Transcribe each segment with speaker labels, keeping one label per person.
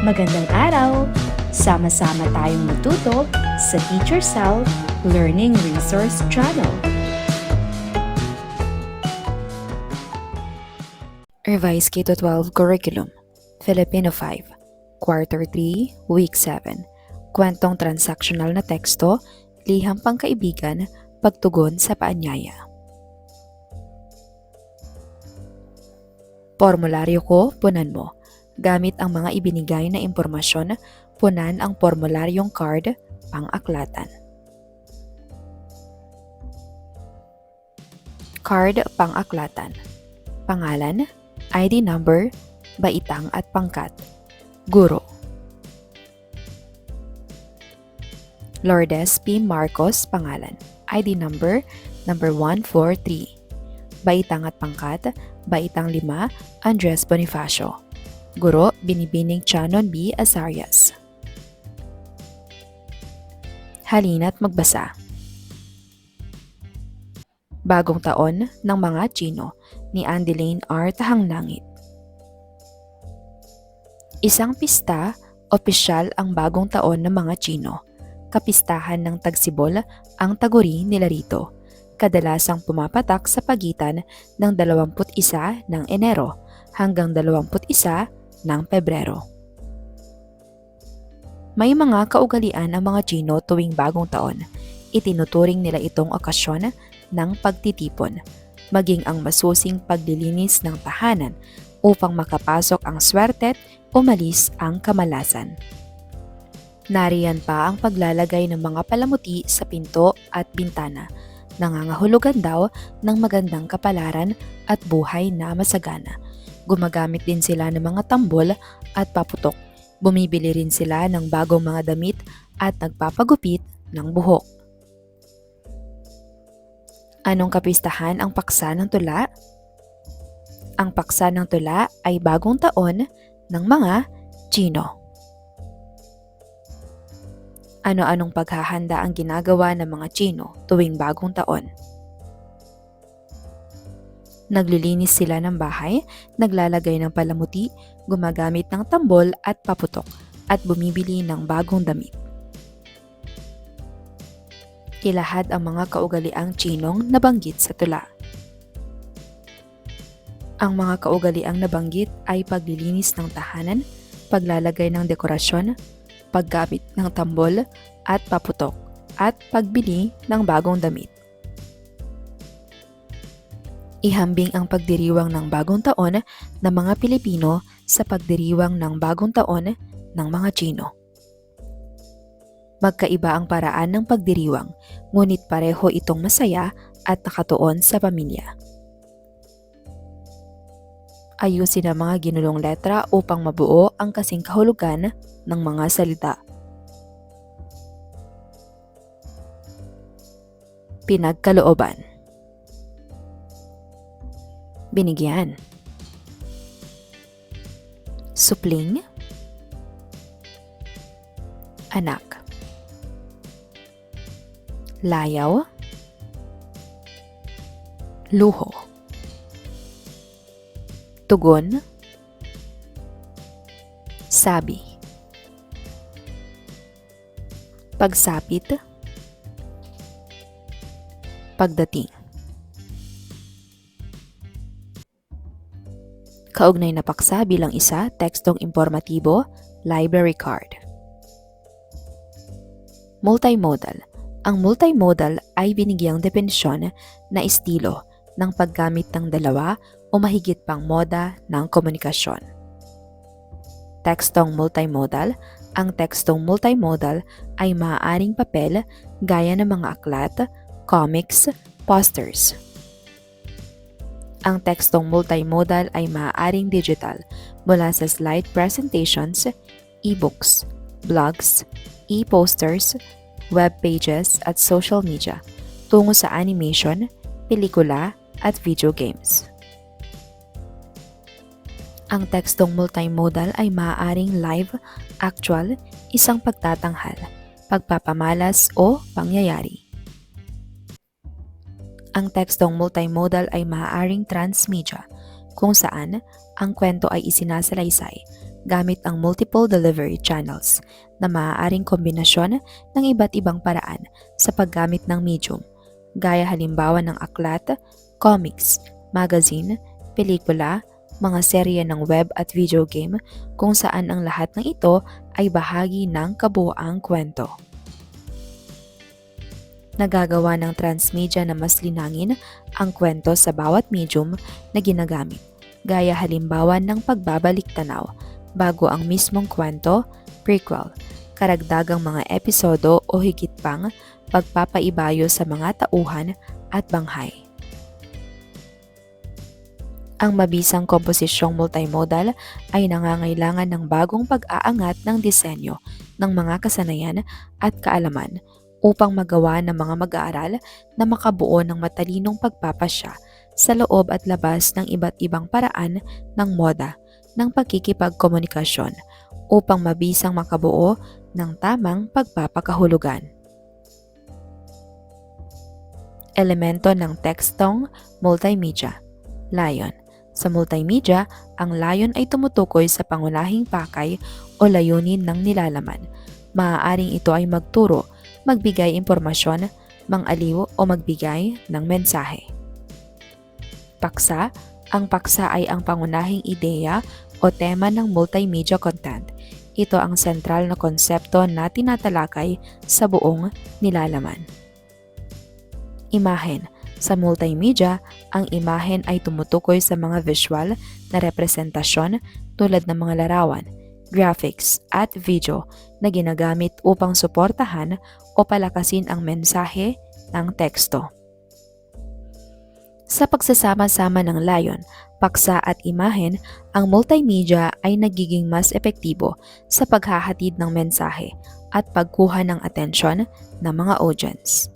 Speaker 1: Magandang araw! Sama-sama tayong matuto sa Teacher Sal Learning Resource Channel.
Speaker 2: Revised K-12 Curriculum, Filipino 5, Quarter 3, Week 7, Kwentong transactional na teksto, liham pangkaibigan, pagtugon sa paanyaya. Formularyo ko, punan mo. Gamit ang mga ibinigay na impormasyon, punan ang formularyong card, pang-aklatan. Card, pang-aklatan. Pangalan, ID number, baitang at pangkat. Guro. Lourdes P. Marcos, pangalan. ID number, number 143. Baitang at pangkat, baitang 5, Andres Bonifacio. Guro, Binibining Chanon B. Azarias. Halina't magbasa. Bagong taon ng mga Chino ni Andeline R. Tahanglangit. Isang pista, opisyal ang bagong taon ng mga Chino. Kapistahan ng tagsibol ang taguri nila rito. Kadalasang pumapatak sa pagitan ng 21 ng Enero hanggang 21 ng Pebrero. May mga kaugalian ang mga Chino tuwing bagong taon. Itinuturing nila itong okasyon ng pagtitipon, maging ang masusing paglilinis ng tahanan upang makapasok ang swerte at umalis ang kamalasan. Nariyan pa ang paglalagay ng mga palamuti sa pinto at bintana, nangangahulugan daw ng magandang kapalaran at buhay na masagana. Gumagamit din sila ng mga tambol at paputok. Bumibili rin sila ng bagong mga damit at nagpapagupit ng buhok. Anong kapistahan ang paksa ng tula? Ang paksa ng tula ay bagong taon ng mga Chino. Ano-anong paghahanda ang ginagawa ng mga Chino tuwing bagong taon? Naglilinis sila ng bahay, naglalagay ng palamuti, gumagamit ng tambol at paputok, at bumibili ng bagong damit. Ilahad ang mga kaugaliang Chinong nabanggit sa tula. Ang mga kaugaliang nabanggit ay paglilinis ng tahanan, paglalagay ng dekorasyon, paggamit ng tambol at paputok, at pagbili ng bagong damit. Ihambing ang pagdiriwang ng bagong taon ng mga Pilipino sa pagdiriwang ng bagong taon ng mga Chino. Magkaiba ang paraan ng pagdiriwang, ngunit pareho itong masaya at nakatuon sa pamilya. Ayusin ang mga ginulong letra upang mabuo ang kasing kahulugan ng mga salita. Pinagkalooban. Binigyan. Supling. Anak. Layaw. Luho. Tugon. Sabi. Pagsapit. Pagdating. Kaugnay na paksa bilang isa, tekstong informatibo, library card. Multimodal. Ang multimodal ay binigyang definisyon na estilo ng paggamit ng dalawa o mahigit pang moda ng komunikasyon. Tekstong multimodal. Ang tekstong multimodal ay maaaring papel gaya ng mga aklat, comics, posters. Ang tekstong multimodal ay maaaring digital mula sa slide presentations, e-books, blogs, e-posters, web pages at social media, tungo sa animation, pelikula at video games. Ang tekstong multimodal ay maaaring live, actual, isang pagtatanghal, pagpapamalas o pangyayari. Ang tekstong multimodal ay maaaring transmedia, kung saan ang kwento ay isinasalaysay, gamit ang multiple delivery channels na maaaring kombinasyon ng iba't ibang paraan sa paggamit ng medium, gaya halimbawa ng aklat, comics, magazine, pelikula, mga serye ng web at video game kung saan ang lahat ng ito ay bahagi ng kabuuang kwento. Nagagawa ng transmedia na mas linangin ang kwento sa bawat medium na ginagamit, gaya halimbawa ng pagbabalik tanaw bago ang mismong kwento, prequel, karagdagang mga episodo o higit pang pagpapaibayo sa mga tauhan at banghay. Ang mabisang komposisyong multimodal ay nangangailangan ng bagong pag-aangat ng disenyo ng mga kasanayan at kaalaman upang magawa ng mga mag-aaral na makabuo ng matalinong pagpapasya sa loob at labas ng iba't ibang paraan ng moda ng pagkikipagkomunikasyon upang mabisang makabuo ng tamang pagpapakahulugan. Elemento ng tekstong multimedia. Layon. Sa multimedia, ang layon ay tumutukoy sa pangunahing pakay o layunin ng nilalaman. Maaaring ito ay magturo, magbigay impormasyon, mangaliw o magbigay ng mensahe. Paksa. Ang paksa ay ang pangunahing ideya o tema ng multimedia content. Ito ang sentral na konsepto na tinatalakay sa buong nilalaman. Imahen. Sa multimedia, ang imahen ay tumutukoy sa mga visual na representasyon tulad ng mga larawan, graphics at video na ginagamit upang suportahan o palakasin ang mensahe ng teksto. Sa pagsasama-sama ng layon, paksa at imahen, ang multimedia ay nagiging mas epektibo sa paghahatid ng mensahe at pagkuha ng atensyon ng mga audience.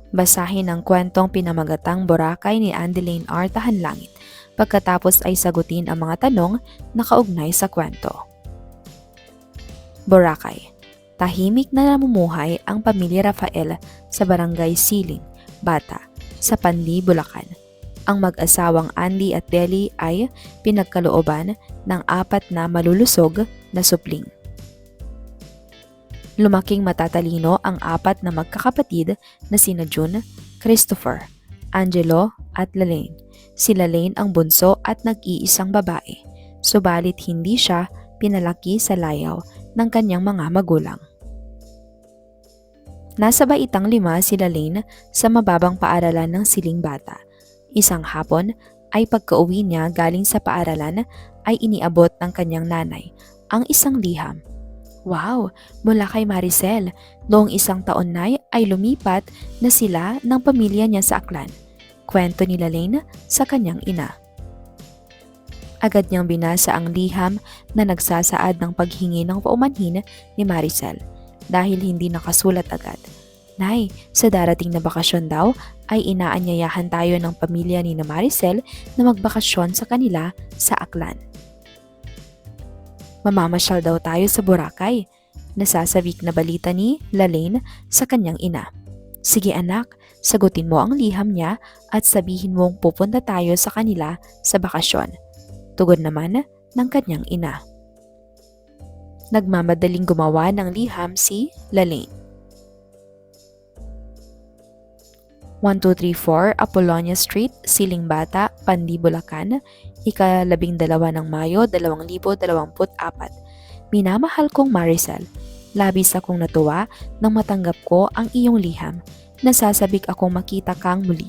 Speaker 2: Basahin ang kwentong Pinamagatang Boracay ni Andeline R. Tahanlangit pagkatapos ay sagutin ang mga tanong na kaugnay sa kwento. Boracay. Tahimik na namumuhay ang pamilya Rafael sa barangay Siling, Bata, sa Pandi, Bulacan. Ang mag-asawang Andy at Deli ay pinagkalooban ng 4 na malulusog na supling. Lumaking matatalino ang 4 na magkakapatid na sina June, Christopher, Angelo at Lalaine. Si Lalaine ang bunso at nag-iisang babae, subalit hindi siya pinalaki sa layaw ng kanyang mga magulang. Nasa baitang 5 si Lalaine sa mababang paaralan ng Siling Bata. Isang hapon ay pagka-uwi niya galing sa paaralan ay iniabot ng kanyang nanay ang isang liham. Wow! Mula kay Maricel, noong 1 taon na ay lumipat na sila ng pamilya niya sa Aklan. Kwento ni Lalaine sa kanyang ina. Agad niyang binasa ang liham na nagsasaad ng paghingi ng paumanhin ni Maricel dahil hindi nakasulat agad. Nay, sa darating na bakasyon daw ay inaanyayahan tayo ng pamilya ni Maricel na magbakasyon sa kanila sa Aklan. Mamamasyal daw tayo sa Boracay, nasasabik na balita ni Lalaine sa kanyang ina. Sige anak, sagutin mo ang liham niya at sabihin mong pupunta tayo sa kanila sa bakasyon. Tugon naman ng kanyang ina. Nagmamadaling gumawa ng liham si Lalaine. 1234 Apollonia Street, Siling Bata, Pandi, Bulacan, ika-12 ng Mayo 2024. Minamahal kong Maricel, labis akong natuwa nang matanggap ko ang iyong liham. Nasasabik akong makita kang muli.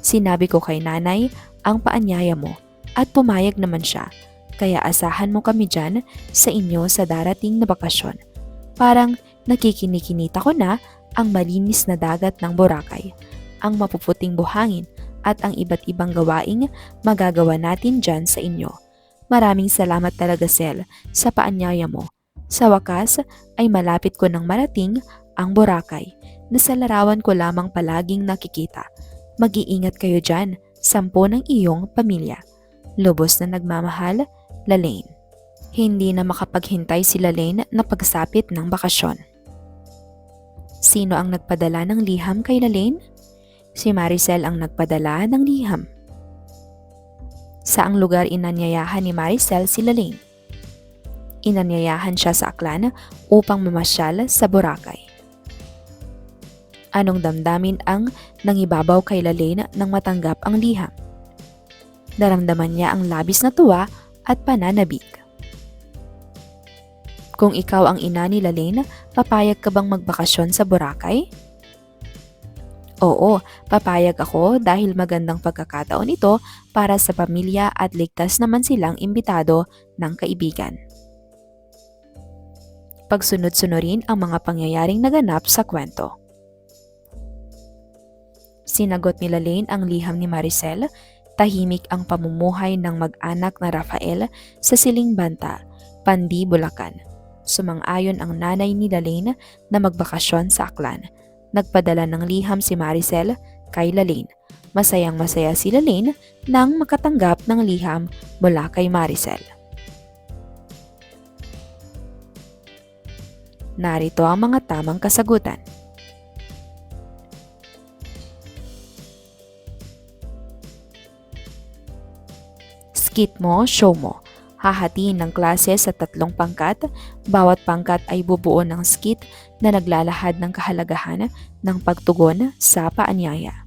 Speaker 2: Sinabi ko kay nanay ang paanyaya mo at pumayag naman siya, kaya asahan mo kami dyan sa inyo sa darating na bakasyon. Parang nakikinikinita ko na ang malinis na dagat ng Boracay, ang mapuputing buhangin at ang iba't ibang gawaing magagawa natin dyan sa inyo. Maraming salamat talaga, Sel, sa paanyaya mo. Sa wakas ay malapit ko nang marating ang Boracay na sa larawan ko lamang palaging nakikita. Mag-iingat kayo dyan, 10 ng iyong pamilya. Lubos na nagmamahal, Lalaine. Hindi na makapaghintay si Lalaine na pagsapit ng bakasyon. Sino ang nagpadala ng liham kay Lalaine? Si Maricel ang nagpadala ng liham. Saang lugar inanyayahan ni Maricel si Lalaine? Inanyayahan siya sa Aklan upang mamasyal sa Boracay. Anong damdamin ang nangibabaw kay Lalaine nang matanggap ang liham? Naramdaman niya ang labis na tuwa at pananabik. Kung ikaw ang ina ni Lalaine, papayag ka bang magbakasyon sa Boracay? Oo, papayag ako dahil magandang pagkakataon ito para sa pamilya at ligtas naman silang imbitado ng kaibigan. Pagsunod-sunurin ang mga pangyayaring naganap sa kwento. Sinagot ni Lalaine ang liham ni Maricel. Tahimik ang pamumuhay ng mag-anak na Rafael sa Siling Banta, Pandi, Bulacan. Sumang-ayon ang nanay ni Lalaine na magbakasyon sa Aklan. Nagpadala ng liham si Maricel kay Lalaine. Masayang-masaya si Lalaine nang makatanggap ng liham mula kay Maricel. Narito ang mga tamang kasagutan. Skit mo, show mo. Hahatiin ng klase sa 3 pangkat. Bawat pangkat ay bubuo ng skit na naglalahad ng kahalagahan ng pagtugon sa paanyaya.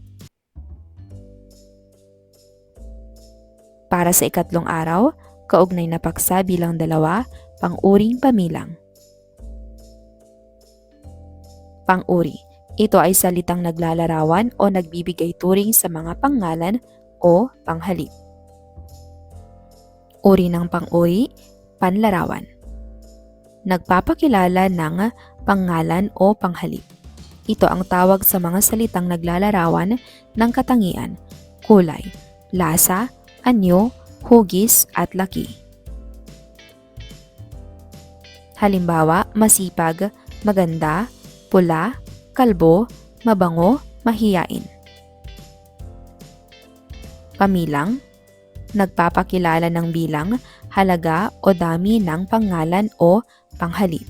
Speaker 2: Para sa 4 araw, kaugnay na paksa bilang 2, pang-uring pamilang. Pang-uri. Ito ay salitang naglalarawan o nagbibigay turing sa mga pangalan o panghalip. Uri ng pang-uri, panlarawan. Nagpapakilala ng pangalan o panghalip. Ito ang tawag sa mga salitang naglalarawan ng katangian, kulay, lasa, anyo, hugis at laki. Halimbawa, masipag, maganda, pula, kalbo, mabango, mahiyain. Pamilang, nagpapakilala ng bilang, halaga o dami ng pangalan o panghalip.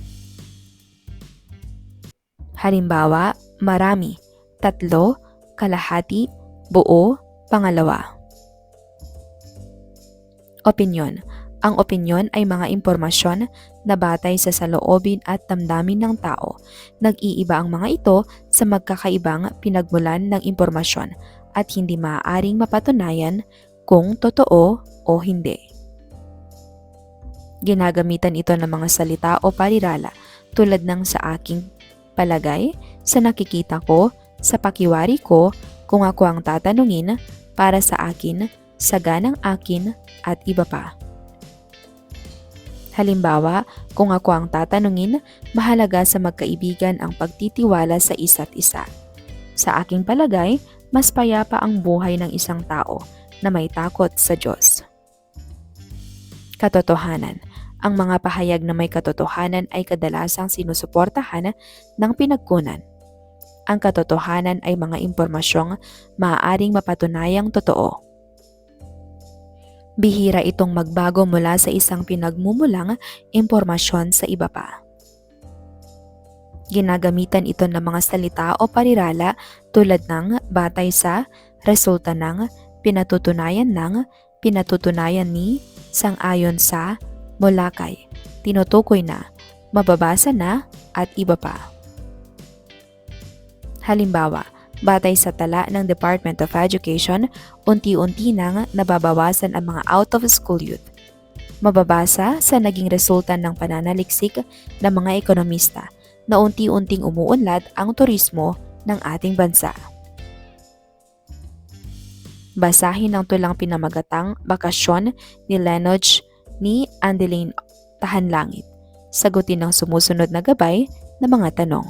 Speaker 2: Halimbawa, marami, 3, kalahati, buo, pangalawa. Opinyon. Ang opinyon ay mga impormasyon na batay sa saloobin at damdamin ng tao. Nag-iiba ang mga ito sa magkakaibang pinagmulan ng impormasyon at hindi maaaring mapatunayan kung totoo o hindi. Ginagamitan ito ng mga salita o parirala tulad ng sa aking palagay, sa nakikita ko, sa pakiwari ko, kung ako ang tatanungin, para sa akin, sa ganang akin, at iba pa. Halimbawa, kung ako ang tatanungin, mahalaga sa magkaibigan ang pagtitiwala sa isa't isa. Sa aking palagay, mas payapa ang buhay ng isang tao na may takot sa Diyos. Katotohanan. Ang mga pahayag na may katotohanan ay kadalasang sinusuportahan ng pinagkunan. Ang katotohanan ay mga impormasyong maaaring mapatunayang totoo. Bihira itong magbago mula sa isang pinagmumulang impormasyon sa iba pa. Ginagamitan ito ng mga salita o parirala tulad ng batay sa, resulta ng, pinatutunayan ng, pinatutunayan ni, sang-ayon sa, mula kay, tinutukoy na, mababasa na, at iba pa. Halimbawa, batay sa tala ng Department of Education, unti-unti nang nababawasan ang mga out-of-school youth. Mababasa sa naging resulta ng pananaliksik ng mga ekonomista na unti-unting umuunlad ang turismo ng ating bansa. Basahin ang tulang pinamagatang Bakasyon ni Lenoch ni Andeline Tahanlangit. Sagutin ang sumusunod na gabay na mga tanong.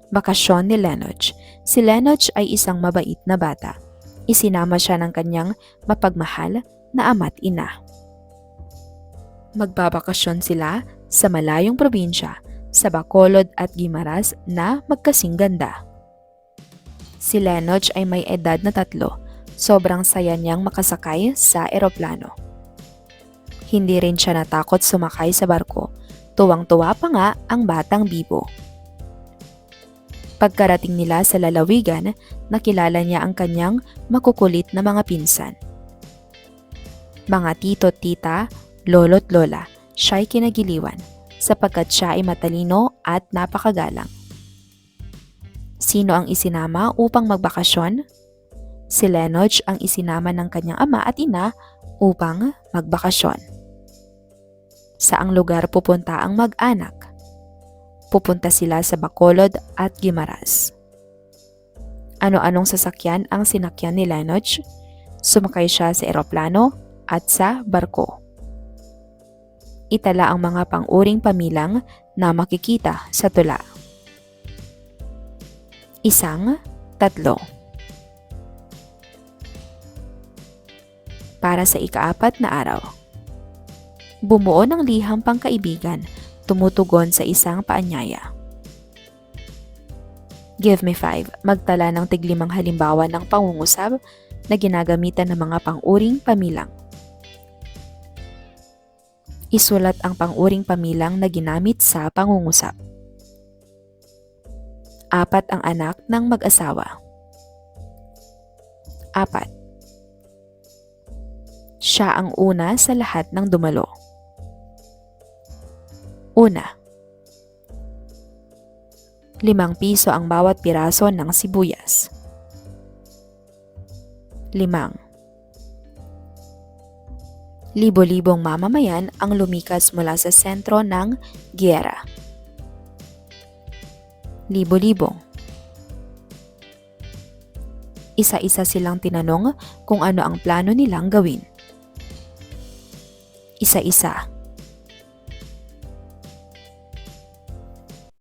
Speaker 2: Bakasyon ni Lenoch. Si Lenoch ay isang mabait na bata. Isinama siya ng kanyang mapagmahal na ama't ina. Magbabakasyon sila sa malayong probinsya, sa Bacolod at Guimaras na magkasing ganda. Si Lenoch ay may edad na 3. Sobrang saya niyang makasakay sa eroplano. Hindi rin siya natakot sumakay sa barko. Tuwang-tuwa pa nga ang batang bibo. Pagkarating nila sa lalawigan, nakilala niya ang kanyang makukulit na mga pinsan. Mga tito't tita, lolo't lola, siya'y kinagiliwan sapagkat siya ay matalino at napakagalang. Sino ang isinama upang magbakasyon? Si Lenoj ang isinama ng kanyang ama at ina upang magbakasyon. Saang lugar pupunta ang mag-anak? Pupunta sila sa Bacolod at Guimaras. Ano-anong sasakyan ang sinakyan ni Lenoj? Sumakay siya sa eroplano at sa barko. Itala ang mga pang-uring pamilang na makikita sa tula. 1, 3. Para sa ika-4 na araw. Bumuo ng liham pangkaibigan, tumutugon sa isang paanyaya. Give me 5. Magtala ng tig-5 halimbawa ng pangungusap na ginagamitan ng mga pang-uring pamilang. Isulat ang pang-uring pamilang na ginamit sa pangungusap. 4 ang anak ng mag-asawa. 4. Siya ang una sa lahat ng dumalo. Una. 5 piso ang bawat piraso ng sibuyas. 5. Libo-libong mamamayan ang lumikas mula sa sentro ng giyera. Libo-libong. Isa-isa silang tinanong kung ano ang plano nilang gawin. Isa-isa.